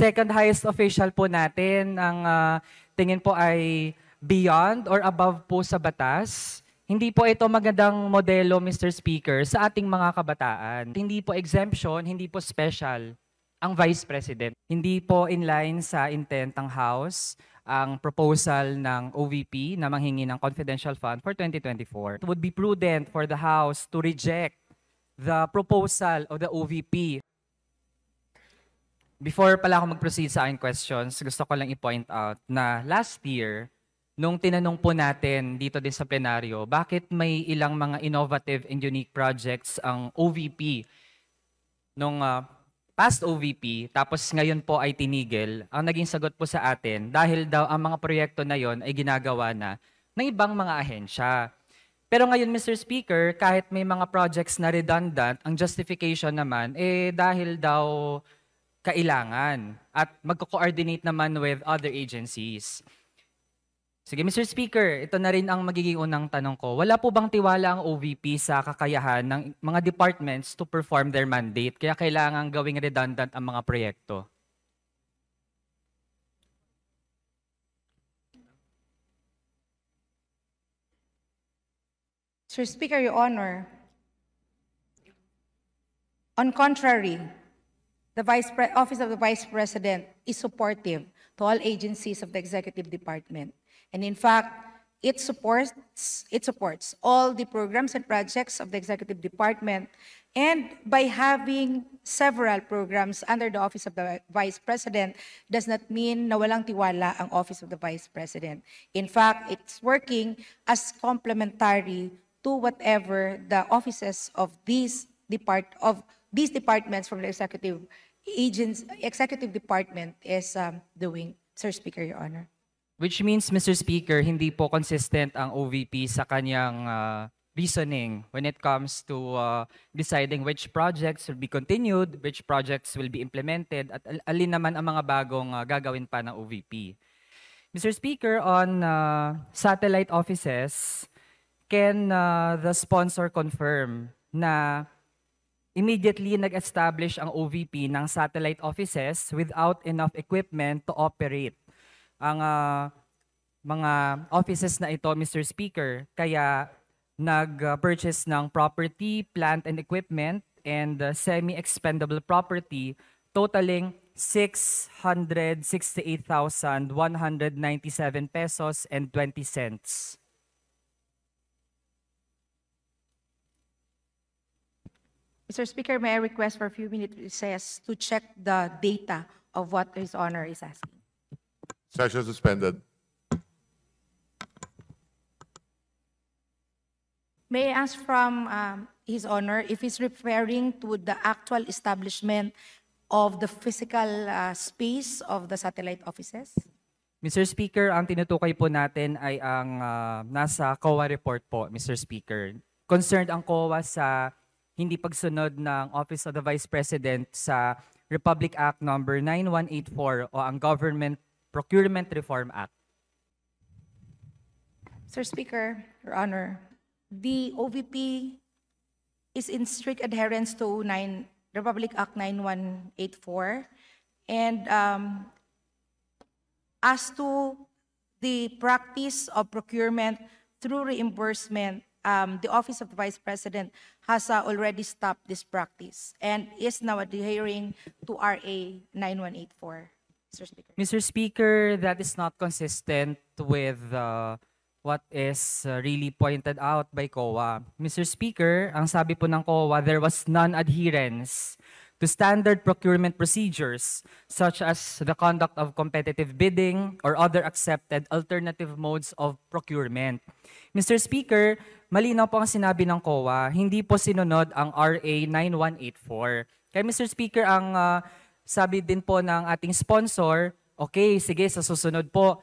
second highest official po natin, ang tingin po ay beyond or above po sa batas. Hindi po ito magandang modelo, Mr. Speaker, sa ating mga kabataan. Hindi po exemption, hindi po special ang Vice President. Hindi po in line sa intent ng House ang proposal ng OVP na manghingi ng confidential fund for 2024. It would be prudent for the House to reject the proposal of the OVP. Before pala ako mag-proceed sa aking questions, gusto ko lang i-point out na last year, nung tinanong po natin dito din sa plenaryo, bakit may ilang mga innovative and unique projects ang OVP nung past OVP, tapos ngayon po ay tinigil, ang naging sagot po sa atin, dahil daw ang mga proyekto na yon ay ginagawa na ng ibang mga ahensya. Pero ngayon, Mr. Speaker, kahit may mga projects na redundant, ang justification naman, dahil daw kailangan at magko-coordinate naman with other agencies. Sige, Mr. Speaker, ito na rin ang magiging unang tanong ko. Wala po bang tiwala ang OVP sa kakayahan ng mga departments to perform their mandate? Kaya kailangan gawing redundant ang mga proyekto. Sir Speaker, Your Honor, on contrary, the Office of the Vice President is supportive to all agencies of the Executive Department. And in fact, it supports all the programs and projects of the Executive Department. And by having several programs under the Office of the Vice President does not mean na walang tiwala ang Office of the Vice President. In fact, it's working as complementary to whatever the offices of these departments from the Executive Department is doing, Sir Speaker, Your Honor. Which means, Mr. Speaker, hindi po consistent ang OVP sa kanyang reasoning when it comes to deciding which projects will be continued, which projects will be implemented, at alin naman ang mga bagong gagawin pa ng OVP. Mr. Speaker, on satellite offices, can the sponsor confirm na immediately nag-establish ang OVP ng satellite offices without enough equipment to operate ang mga offices na ito, Mr. Speaker, kaya nag-purchase ng property, plant and equipment, and semi-expendable property totaling 668,197 pesos and 20 cents. Mr. Speaker, may I request for a few minutes recess to check the data of what His Honor is asking. Session suspended. May I ask from His Honor if he's referring to the actual establishment of the physical space of the satellite offices? Mr. Speaker, ang tinutukoy po natin ay ang nasa COA report po, Mr. Speaker. Concerned ang COA sa hindi pagsunod ng Office of the Vice President sa Republic Act number 9184 o ang Government Procurement Reform Act. Sir Speaker, Your Honor, the OVP is in strict adherence to Republic Act 9184. And as to the practice of procurement through reimbursement, the Office of the Vice President has already stopped this practice and is now adhering to RA 9184. Mr. Speaker. Mr. Speaker, that is not consistent with what is really pointed out by COA. Mr. Speaker, ang sabi po ng COA, there was non-adherence to standard procurement procedures such as the conduct of competitive bidding or other accepted alternative modes of procurement. Mr. Speaker, malinaw po ang sinabi ng COA, hindi po sinunod ang RA 9184. Kaya Mr. Speaker, ang sabi din po ng ating sponsor, okay, sige, sa susunod po,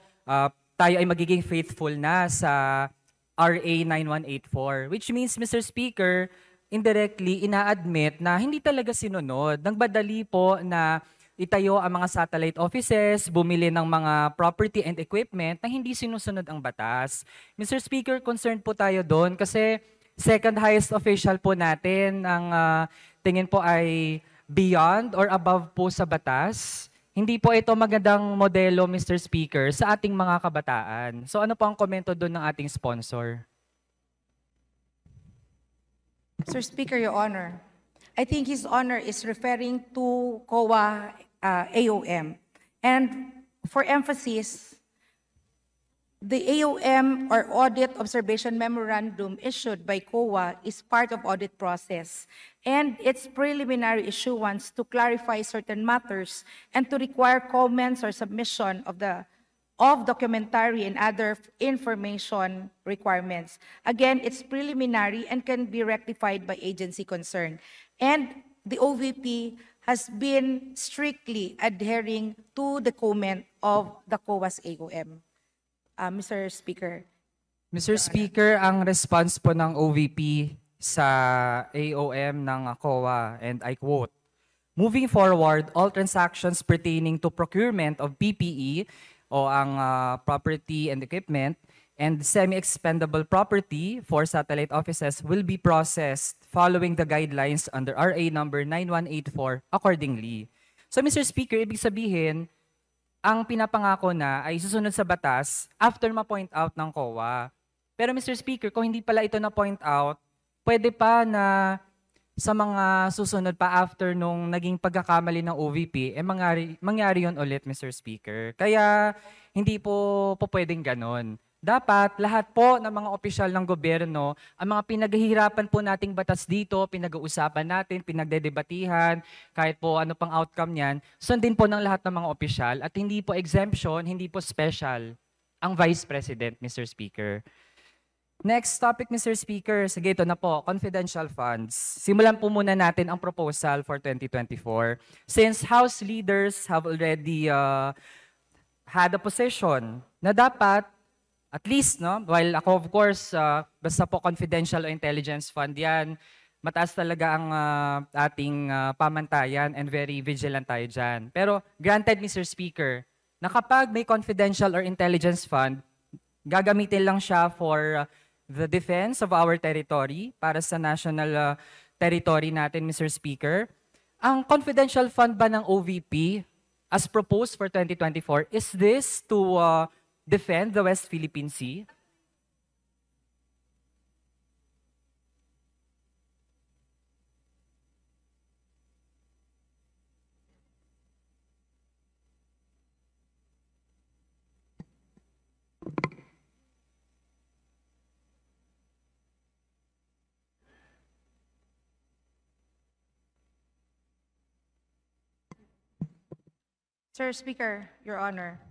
tayo ay magiging faithful na sa RA 9184. Which means, Mr. Speaker, indirectly, ina-admit na hindi talaga sinunod. Nagbadali po na itayo ang mga satellite offices, bumili ng mga property and equipment na hindi sinusunod ang batas. Mr. Speaker, concerned po tayo doon kasi second highest official po natin, ang tingin po ay beyond or above po sa batas. hindi po ito magandang modelo, Mr. Speaker, sa ating mga kabataan. So ano po ang komento doon ng ating sponsor? Mr. Speaker, Your Honor, I think His Honor is referring to COA AOM. And for emphasis, the AOM or Audit Observation Memorandum issued by COA is part of audit process, and its preliminary issuance to clarify certain matters and to require comments or submission of documentary and other information requirements. Again, it's preliminary and can be rectified by agency concerned. And the OVP has been strictly adhering to the comment of the COA's AOM. Mr. Speaker. Mr. Speaker, ang response po ng OVP sa AOM ng COA, and I quote, "Moving forward, all transactions pertaining to procurement of PPE o ang property and equipment and semi-expendable property for satellite offices will be processed following the guidelines under RA number 9184 accordingly." So Mr. Speaker, ibig sabihin, ang pinapangako na ay susunod sa batas after ma-point out ng COA. Pero Mr. Speaker, kung hindi pala ito na-point out, pwede pa na sa mga susunod pa after nung naging pagkakamali ng OVP, mangyari yun ulit, Mr. Speaker. Kaya hindi po pwedeng ganon. Dapat lahat po ng mga opisyal ng gobyerno, ang mga pinaghihirapan po nating batas dito, pinag-uusapan natin, pinagdedebatihan, kahit po ano pang outcome niyan, sundin po ng lahat ng mga opisyal at hindi po exemption, hindi po special ang Vice President, Mr. Speaker. Next topic, Mr. Speaker. Sige, ito na po, confidential funds. Simulan po muna natin ang proposal for 2024. Since House leaders have already had a position na dapat at least, no, while ako of course, basta po confidential o intelligence fund yan, mataas talaga ang ating pamantayan and very vigilant tayo dyan. Pero granted, Mr. Speaker, na kapag may confidential or intelligence fund, gagamitin lang siya for the defense of our territory, para sa national territory natin, Mr. Speaker. Ang confidential fund ba ng OVP, as proposed for 2024, is this to defend the West Philippine Sea? Sir Speaker, Your Honor.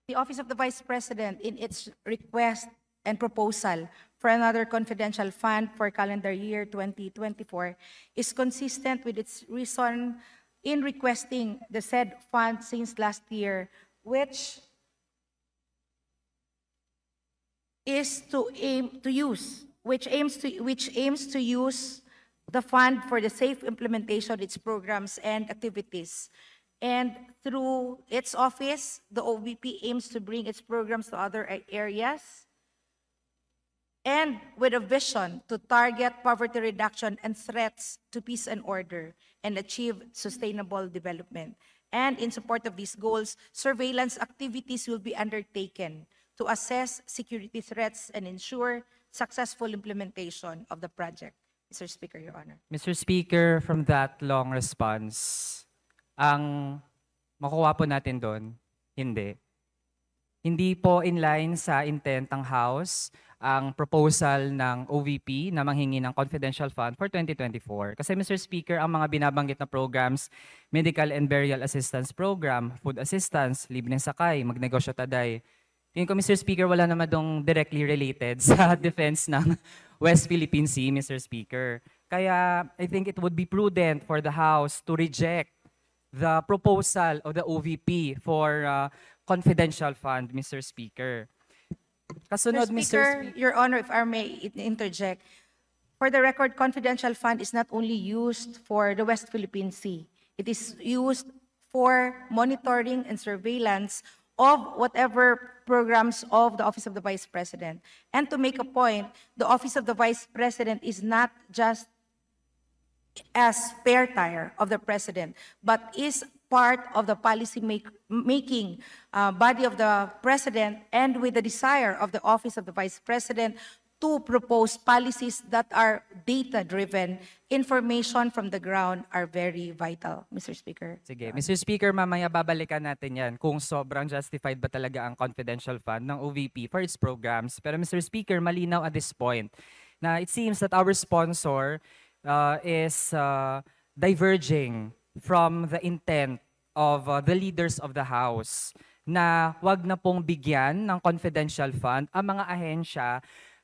The Office of the Vice President, in its request and proposal for another confidential fund for calendar year 2024, is consistent with its reason in requesting the said fund since last year, which aims to use the fund for the safe implementation of its programs and activities. And through its office, the OVP aims to bring its programs to other areas, and with a vision to target poverty reduction and threats to peace and order and achieve sustainable development. And in support of these goals, surveillance activities will be undertaken to assess security threats and ensure successful implementation of the project. Mr. Speaker, Your Honor. Mr. Speaker, from that long response, ang makuha po natin doon, hindi. Hindi po in line sa intent ng House ang proposal ng OVP na manghingi ng confidential fund for 2024. Kasi Mr. Speaker, ang mga binabanggit na programs, Medical and Burial Assistance Program, Food Assistance, Libreng Sakay, Magnegosyo Taday, tingin ko Mr. Speaker, wala naman dong directly related sa defense ng West Philippine Sea, Mr. Speaker. Kaya I think it would be prudent for the House to reject the proposal of the OVP for confidential fund, Mr. Speaker. Kasunod, Mr. Speaker, Your Honor, if I may interject, for the record, confidential fund is not only used for the West Philippine Sea. It is used for monitoring and surveillance of whatever programs of the Office of the Vice President. And to make a point, the Office of the Vice President is not just as spare tire of the president, but is part of the policy making body of the president, and with the desire of the office of the vice president to propose policies that are data-driven. Information from the ground are very vital, Mr. Speaker. Sige, Mr. Speaker, mamaya babalikan natin yan kung sobrang justified ba talaga ang confidential fund ng OVP for its programs. Pero Mr. Speaker, malinaw at this point na it seems that our sponsor is diverging from the intent of the leaders of the House na wag na pong bigyan ng confidential fund ang mga ahensya,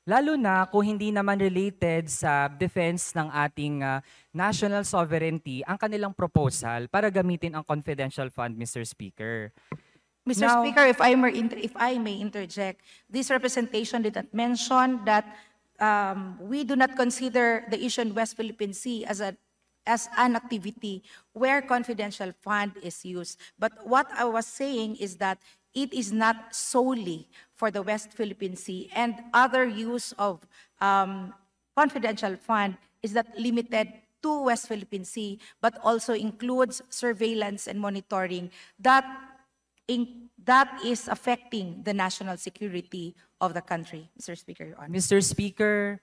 lalo na kung hindi naman related sa defense ng ating national sovereignty ang kanilang proposal para gamitin ang confidential fund, Mr. Speaker. Mr. Now- Speaker, if I may interject, this representation did not mention that we do not consider the issue in West Philippine Sea as an activity where confidential fund is used. But what I was saying is that it is not solely for the West Philippine Sea, and other use of confidential fund is not limited to West Philippine Sea, but also includes surveillance and monitoring that is affecting the national security of the country. Mr. Speaker, Your Honor. Mr. Speaker,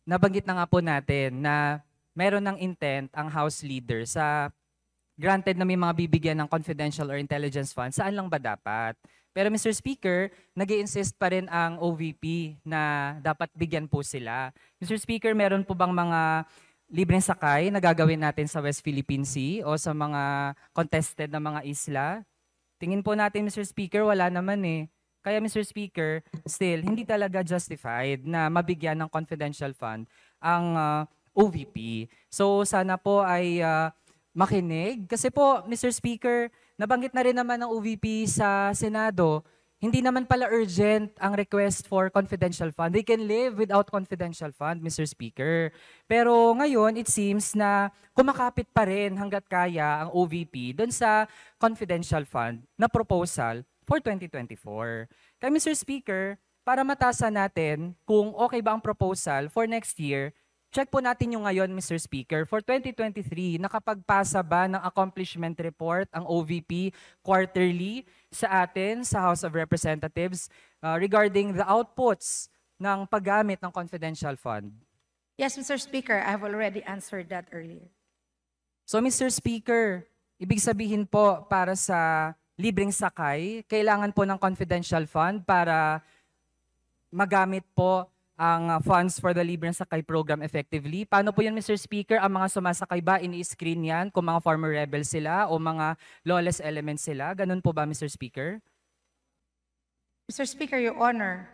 nabanggit na nga po natin na meron ng intent ang House leader sa granted na may mga bibigyan ng confidential or intelligence fund, saan lang ba dapat? Pero Mr. Speaker, nag-i-insist pa rin ang OVP na dapat bigyan po sila. Mr. Speaker, meron po bang mga libreng sakay na gagawin natin sa West Philippine Sea o sa mga contested na mga isla? Tingin po natin, Mr. Speaker, wala naman eh. Kaya Mr. Speaker, still, hindi talaga justified na mabigyan ng confidential fund ang OVP. So sana po ay makinig. Kasi po, Mr. Speaker, nabanggit na rin naman ng OVP sa Senado, hindi naman pala urgent ang request for confidential fund. They can live without confidential fund, Mr. Speaker. Pero ngayon, it seems na kumakapit pa rin hanggat kaya ang OVP doon sa confidential fund na proposal for 2024. Kaya Mr. Speaker, para matasan natin kung okay ba ang proposal for next year, check po natin yung ngayon, Mr. Speaker. For 2023, nakapagpasa ba ng accomplishment report ang OVP quarterly sa atin, sa House of Representatives, regarding the outputs ng paggamit ng confidential fund? Yes, Mr. Speaker, I have already answered that earlier. So, Mr. Speaker, ibig sabihin po para sa libreng sakay, kailangan po ng confidential fund para magamit po ang funds for the Libreng Sakay program effectively. Paano po yan, Mr. Speaker? Ang mga sumasakay ba, ini-screen yan kung mga former rebels sila o mga lawless elements sila? Ganun po ba, Mr. Speaker? Mr. Speaker, Your Honor,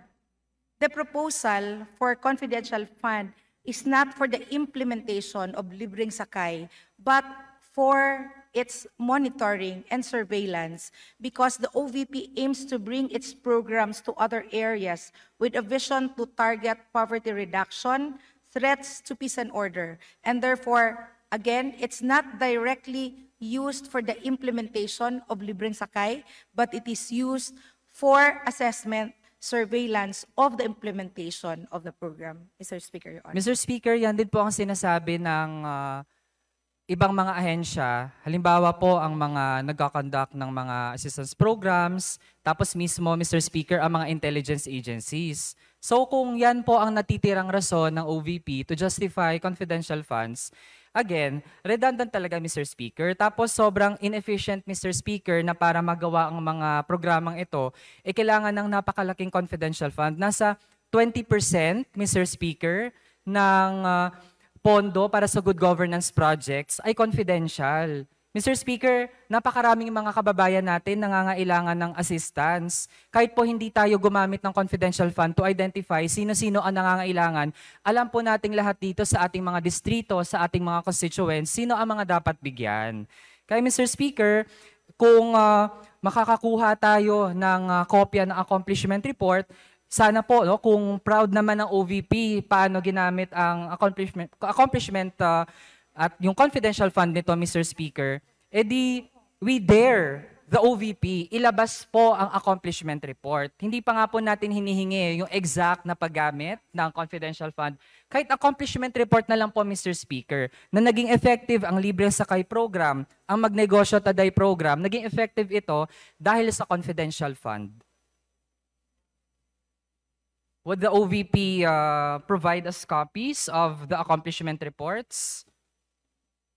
the proposal for confidential fund is not for the implementation of Libreng Sakay, but for its monitoring and surveillance, because the OVP aims to bring its programs to other areas with a vision to target poverty reduction, threats to peace and order. And therefore, again, it's not directly used for the implementation of Libreng Sakay, but it is used for assessment, surveillance of the implementation of the program. Mr. Speaker, Your Honor. Mr. Speaker, yan din po ang sinasabi ng ibang mga ahensya. Halimbawa po ang mga nagkakonduct ng mga assistance programs, tapos mismo, Mr. Speaker, ang mga intelligence agencies. So kung yan po ang natitirang rason ng OVP to justify confidential funds, again, redundant talaga, Mr. Speaker. Tapos sobrang inefficient, Mr. Speaker, na para magawa ang mga programang ito, kailangan ng napakalaking confidential fund. Nasa 20%, Mr. Speaker, ng pondo para sa good governance projects ay confidential. Mr. Speaker, napakaraming mga kababayan natin nangangailangan ng assistance. Kahit po hindi tayo gumamit ng confidential fund to identify sino-sino ang nangangailangan, alam po nating lahat dito sa ating mga distrito, sa ating mga constituents, sino ang mga dapat bigyan. Kaya Mr. Speaker, kung makakakuha tayo ng kopya ng accomplishment report, sana po, no, kung proud naman ng OVP paano ginamit ang accomplishment at yung confidential fund nito, Mr. Speaker, edi we dare the OVP, ilabas po ang accomplishment report. Hindi pa nga po natin hinihingi yung exact na paggamit ng confidential fund. Kahit accomplishment report na lang po, Mr. Speaker, na naging effective ang Libre Sakay program, ang Magnegosyo Taday program, naging effective ito dahil sa confidential fund. Would the OVP provide us copies of the accomplishment reports?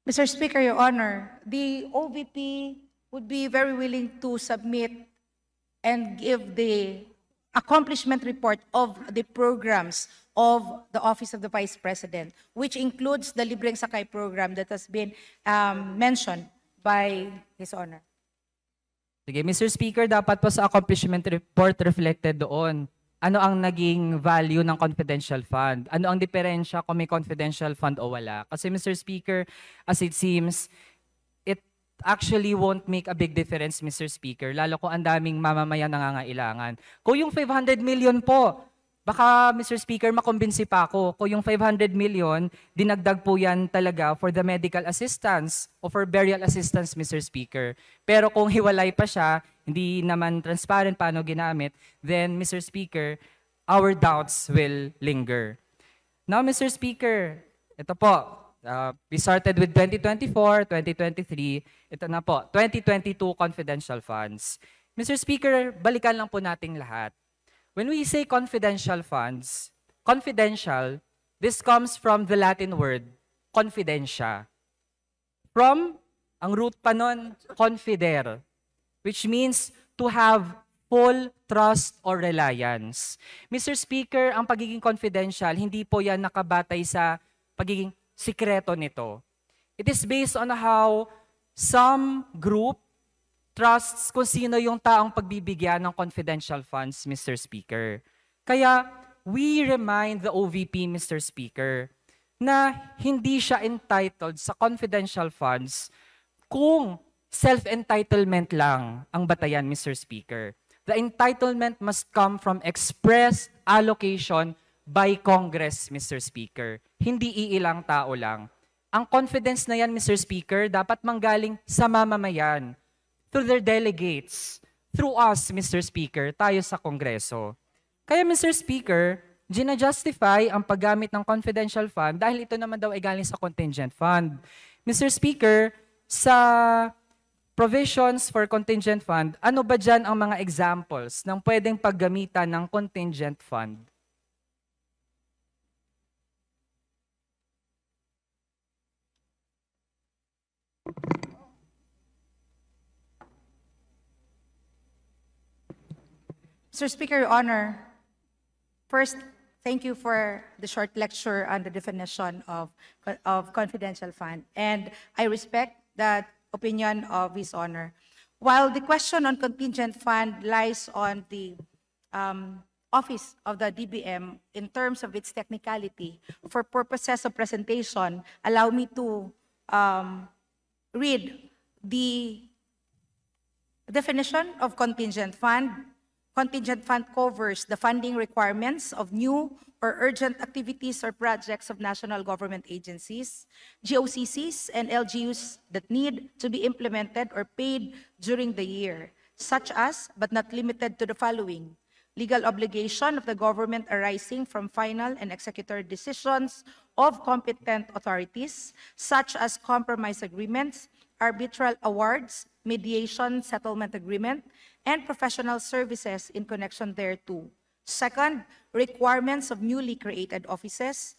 Mr. Speaker, Your Honor, the OVP would be very willing to submit and give the accomplishment report of the programs of the Office of the Vice President, which includes the Libreng Sakay program that has been mentioned by His Honor. Sige, Mr. Speaker, dapat po sa accomplishment report reflected doon. Ano ang naging value ng confidential fund? Ano ang diferensya kung may confidential fund o wala? Kasi Mr. Speaker, as it seems, it actually won't make a big difference, Mr. Speaker, lalo kung ang daming mamamayan nangangailangan. Kung yung 500 million po, baka Mr. Speaker, makumbinsi pa ako. Kung yung 500 million, dinagdag po yan talaga for the medical assistance o for burial assistance, Mr. Speaker. Pero kung hiwalay pa siya, hindi naman transparent paano ginamit, then Mr. Speaker, our doubts will linger. Now, Mr. Speaker, ito po, we started with 2024, 2023, ito na po, 2022 confidential funds. Mr. Speaker, balikan lang po nating lahat. When we say confidential funds, confidential, this comes from the Latin word, confidentia. From, ang root pa nun, confidere, which means to have full trust or reliance. Mr. Speaker, ang pagiging confidential, hindi po yan nakabatay sa pagiging sikreto nito. It is based on how some group trusts kung sino yung taong pagbibigyan ng confidential funds, Mr. Speaker. Kaya, we remind the OVP, Mr. Speaker, na hindi siya entitled sa confidential funds kung self-entitlement lang ang batayan, Mr. Speaker. The entitlement must come from express allocation by Congress, Mr. Speaker. Hindi iilang tao lang. Ang confidence na yan, Mr. Speaker, dapat manggaling sa mamamayan, through their delegates, through us, Mr. Speaker, tayo sa Kongreso. Kaya, Mr. Speaker, gina-justify ang paggamit ng confidential fund dahil ito naman daw ay galing sa contingent fund. Mr. Speaker, sa provisions for contingent fund, ano ba dyan ang mga examples ng pwedeng paggamitan ng contingent fund? Mr. Speaker, Your Honor, first, thank you for the short lecture on the definition of confidential fund. And I respect that opinion of His Honor. While the question on contingent fund lies on the office of the DBM in terms of its technicality, for purposes of presentation, allow me to read the definition of contingent fund. Contingent fund covers the funding requirements of new or urgent activities or projects of national government agencies, GOCCs, and LGUs that need to be implemented or paid during the year, such as, but not limited to the following: legal obligation of the government arising from final and executory decisions of competent authorities, such as compromise agreements, arbitral awards, mediation settlement agreement, and professional services in connection thereto. Second, requirements of newly created offices.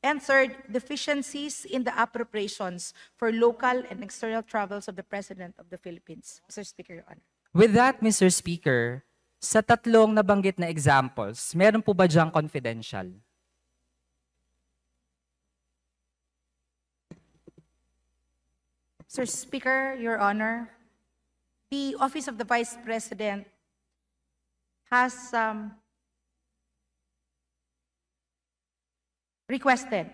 And third, deficiencies in the appropriations for local and external travels of the President of the Philippines. Mr. Speaker, Your Honor. With that, Mr. Speaker, sa tatlong nabanggit na examples, meron po ba diyang confidential? Mr. Speaker, Your Honor, the Office of the Vice President has requested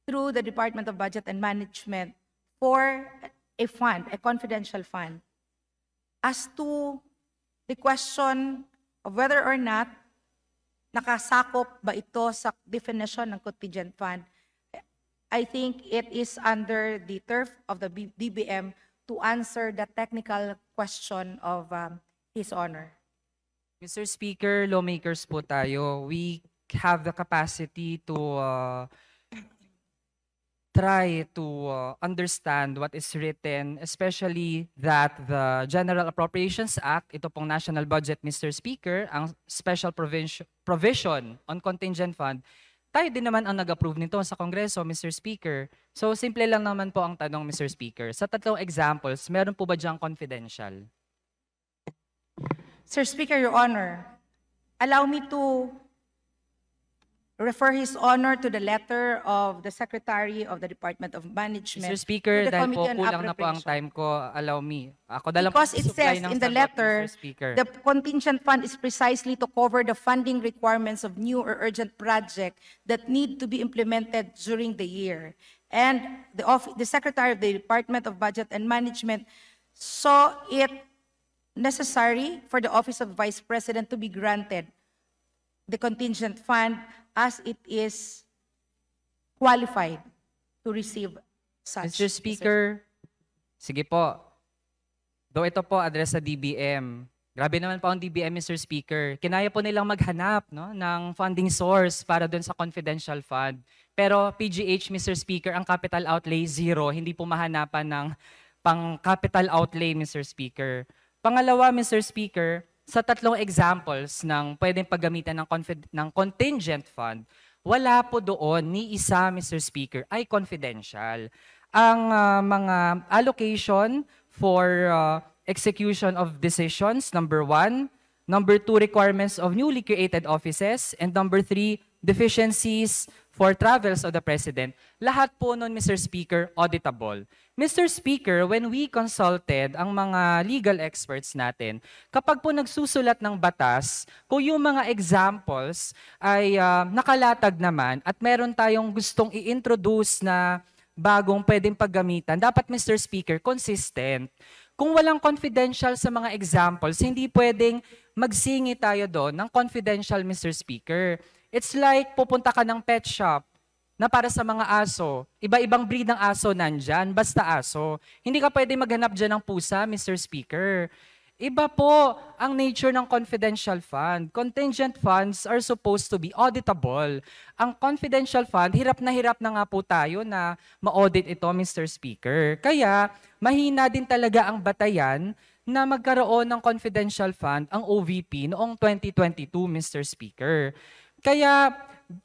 through the Department of Budget and Management for a fund, a confidential fund. As to the question of whether or not nakasakop ba ito sa definition ng contingent fund, I think it is under the turf of the DBM to answer the technical question of His Honor. Mr. Speaker, lawmakers po tayo. We have the capacity to try to understand what is written, especially that the General Appropriations Act, ito pong national budget, Mr. Speaker, ang special provision on contingent fund, tayo din naman ang nag-approve nito sa Kongreso, Mr. Speaker. So, simple lang naman po ang tanong, Mr. Speaker. Sa tatlong examples, meron po ba diyang confidential? Sir Speaker, Your Honor, allow me to refer His Honor to the letter of the Secretary of the Department of Management. Mr. Speaker, to the dahil po Committee on kulang na po ang Appropriation. time ko, allow me. Ako na lang Because po it supply says ng in the sagot, letter, Mr. Speaker. the contingent fund is precisely to cover the funding requirements of new or urgent projects that need to be implemented during the year. And the Secretary of the Department of Budget and Management saw it necessary for the Office of Vice President to be granted the contingent fund as it is qualified to receive such. Mr. Speaker, sige po. Though ito po address sa DBM. Grabe naman po ang DBM, Mr. Speaker. Kinaya po nilang maghanap ng funding source para doon sa confidential fund. Pero PGH, Mr. Speaker, ang capital outlay zero. Hindi po mahanapan ng pang-capital outlay, Mr. Speaker. Pangalawa, Mr. Speaker, sa tatlong examples ng pwedeng paggamitan ng contingent fund, wala po doon ni isa, Mr. Speaker, ay confidential. Ang mga allocation for execution of decisions, number 1. Number 2, requirements of newly created offices. And number 3, deficiencies for travels of the President. Lahat po nun, Mr. Speaker, auditable. Mr. Speaker, when we consulted ang mga legal experts natin, kapag po nagsusulat ng batas, kung yung mga examples ay nakalatag naman at meron tayong gustong i-introduce na bagong pwedeng paggamitan, dapat, Mr. Speaker, consistent. Kung walang confidential sa mga examples, hindi pwedeng magsingi tayo doon ng confidential, Mr. Speaker. It's like pupunta ka ng pet shop na para sa mga aso. Iba-ibang breed ng aso nandyan, basta aso. Hindi ka pwede maghanap dyan ng pusa, Mr. Speaker. Iba po ang nature ng confidential fund. Contingent funds are supposed to be auditable. Ang confidential fund, hirap na nga po tayo na ma-audit ito, Mr. Speaker. Kaya, mahina din talaga ang batayan na magkaroon ng confidential fund ang OVP noong 2022, Mr. Speaker. Kaya,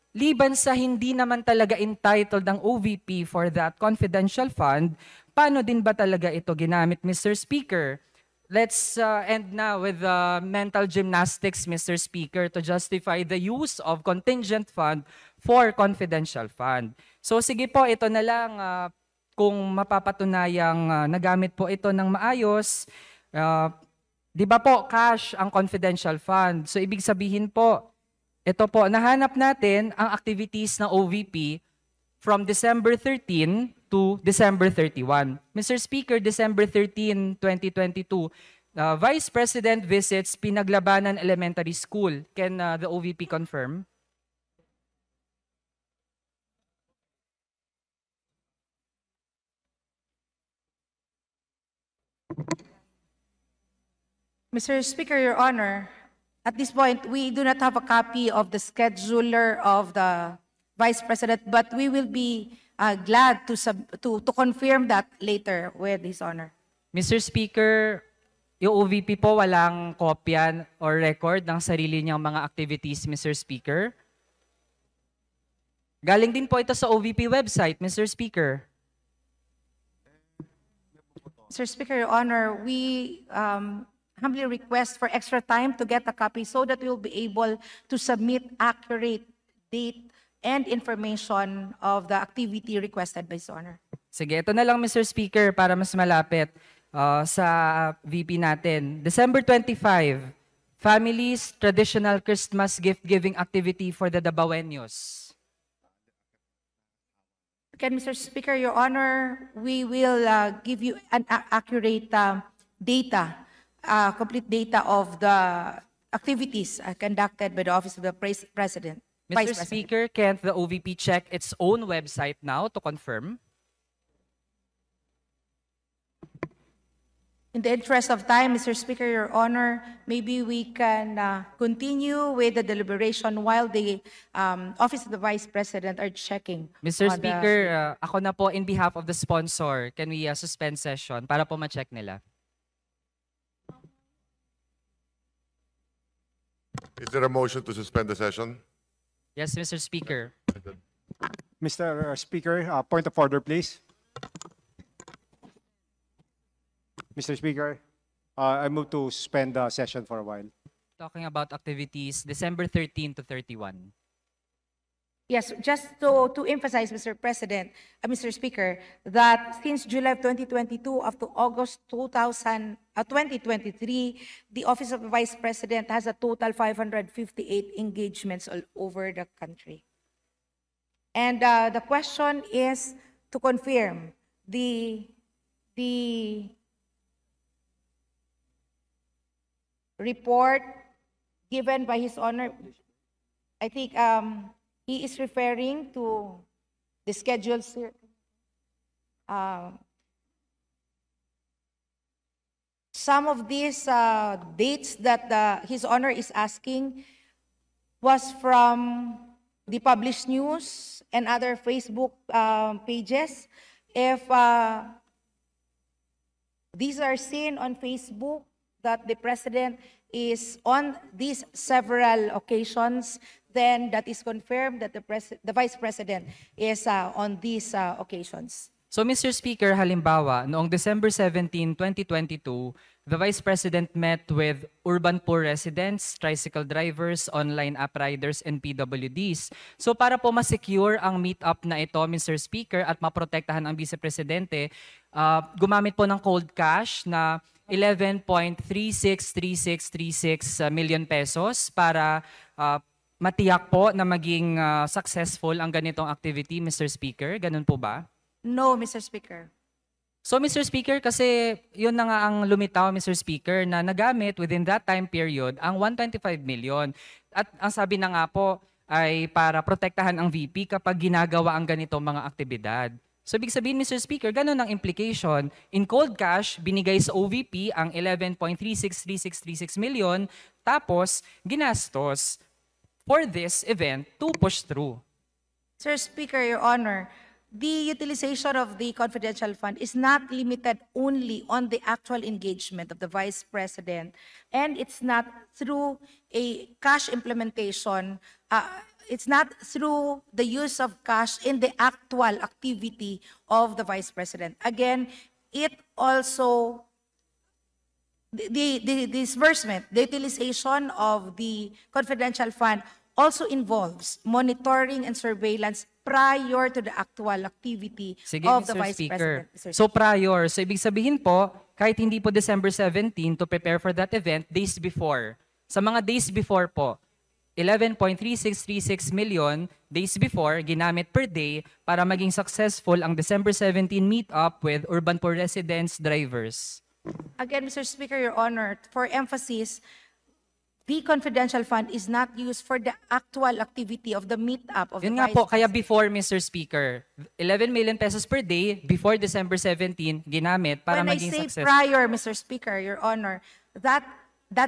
liban sa hindi naman talaga entitled ang OVP for that confidential fund, paano din ba talaga ito ginamit, Mr. Speaker? Let's end now with mental gymnastics, Mr. Speaker, to justify the use of contingent fund for confidential fund. So sige po, ito na lang kung mapapatunayang nagamit po ito ng maayos. Di ba po, cash ang confidential fund. So ibig sabihin po, ito po, nahanap natin ang activities ng OVP from December 13 to December 31. Mr. Speaker, December 13, 2022, Vice President visits Pinaglabanan Elementary School. Can the OVP confirm? Mr. Speaker, Your Honor, at this point, we do not have a copy of the scheduler of the Vice President, but we will be glad to confirm that later with His Honor. Mr. Speaker, yung OVP po walang kopya or record ng sarili niyang mga activities, Mr. Speaker. Galing din po ito sa OVP website, Mr. Speaker. Mr. Speaker, Your Honor, we humbly request for extra time to get a copy so that we will be able to submit accurate date and information of the activity requested by His Honor. Sige, ito na lang, Mr. Speaker, para mas malapit sa VP natin. December 25, Families Traditional Christmas Gift-Giving Activity for the Dabaweños. Again, Mr. Speaker, Your Honor, we will give you an accurate data, complete data of the activities conducted by the Office of the President. Mr. Speaker, can't the OVP check its own website now to confirm? In the interest of time, Mr. Speaker, Your Honor, maybe we can continue with the deliberation while the Office of the Vice President are checking. Mr. on the- Speaker, ako na po in behalf of the sponsor, can we suspend session para po ma-check nila? Is there a motion to suspend the session? Yes, Mr. Speaker. Mr. Speaker, point of order, please. Mr. Speaker, I move to suspend the session for a while. Talking about activities December 13 to 31. Yes, just to emphasize, Mr. President, Mr. Speaker, that since July of 2022 up to August 2023, the Office of the Vice President has a total 558 engagements all over the country. And the question is to confirm the report given by His Honor. I think he is referring to the schedules here. Some of these dates that His Honor is asking was from the published news and other Facebook pages. If these are seen on Facebook, that the President is on these several occasions, then that is confirmed that the Vice President is on these occasions. So Mr. Speaker, halimbawa, noong December 17, 2022, the Vice President met with urban poor residents, tricycle drivers, online app riders, and PWDs. So para po ma-secure ang meet-up na ito, Mr. Speaker, at maprotektahan ang Vice Presidente, gumamit po ng cold cash na 11.363636 million pesos para matiyak po na maging successful ang ganitong activity, Mr. Speaker. Ganun po ba? No, Mr. Speaker. So, Mr. Speaker, kasi yun na nga ang lumitaw, Mr. Speaker, na nagamit within that time period ang 125 million. At ang sabi na nga po ay para protektahan ang VP kapag ginagawa ang ganitong mga aktibidad. So, ibig sabihin, Mr. Speaker, ganun ang implication. In cold cash, binigay sa OVP ang 11.363636 million, tapos ginastos for this event to push through. Sir Speaker, Your Honor, the utilization of the confidential fund is not limited only on the actual engagement of the Vice President, and it's not through a cash implementation. It's not through the use of cash in the actual activity of the Vice President. Again, it also, the disbursement, the utilization of the confidential fund also involves monitoring and surveillance prior to the actual activity Sige, of the Mr. Vice Speaker. President. So prior, so ibig sabihin po, kahit hindi po December 17 to prepare for that event, days before. Sa mga days before po, 11.3636 million days before ginamit per day para maging successful ang December 17 meet-up with urban poor residents, drivers. Again, Mr. Speaker, Your Honor, for emphasis, the confidential fund is not used for the actual activity of the meet-up of Yun the nga Vice po, kaya President. before, Mr. Speaker, 11 million pesos per day before December 17 ginamit para When I maging say successful. prior, Mr. Speaker, Your Honor, that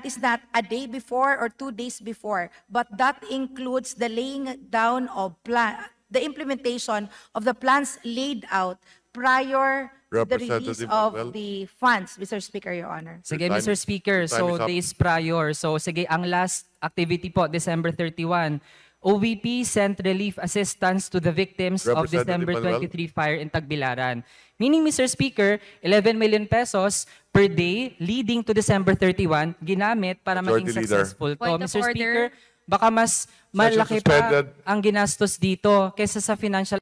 is not a day before or 2 days before, but that includes the laying down of the implementation of the plans laid out prior to the release Representative of Manuel. the funds, Mr. Speaker, Your Honor. Sige, Your Mr. time- Speaker, your time so is up. days prior. So sige, ang last activity po, December 31. OVP sent relief assistance to the victims of Representative December Manuel. 23 fire in Tagbilaran. Meaning, Mr. Speaker, 11 million pesos per day leading to December 31 ginamit para maging Majority Leader. successful to. Point of Mr. Speaker, order. baka mas malaki pa suspended. ang ginastos dito kaysa sa financial.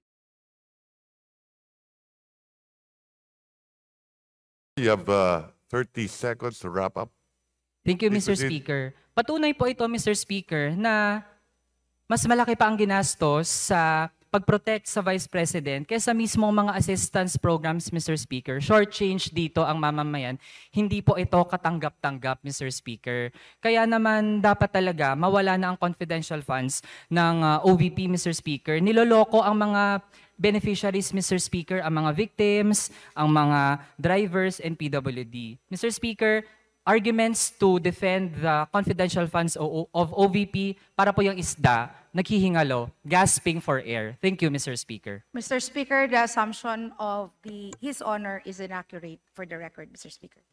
You have 30 seconds to wrap up. Thank you, Please Mr. proceed. Speaker. Patunay po ito, Mr. Speaker, na mas malaki pa ang ginastos sa pag-protect sa Vice President kaysa mismo mga assistance programs, Mr. Speaker. Short change dito ang mamamayan. Hindi po ito katanggap-tanggap, Mr. Speaker. Kaya naman dapat talaga mawala na ang confidential funds ng OVP, Mr. Speaker. Niloloko ang mga beneficiaries, Mr. Speaker, ang mga victims, ang mga drivers, and PWD. Mr. Speaker, arguments to defend the confidential funds of OVP para po yung isda, naghihingalo, gasping for air. Thank you, Mr. Speaker. Mr. Speaker, the assumption of His Honor is inaccurate for the record, Mr. Speaker.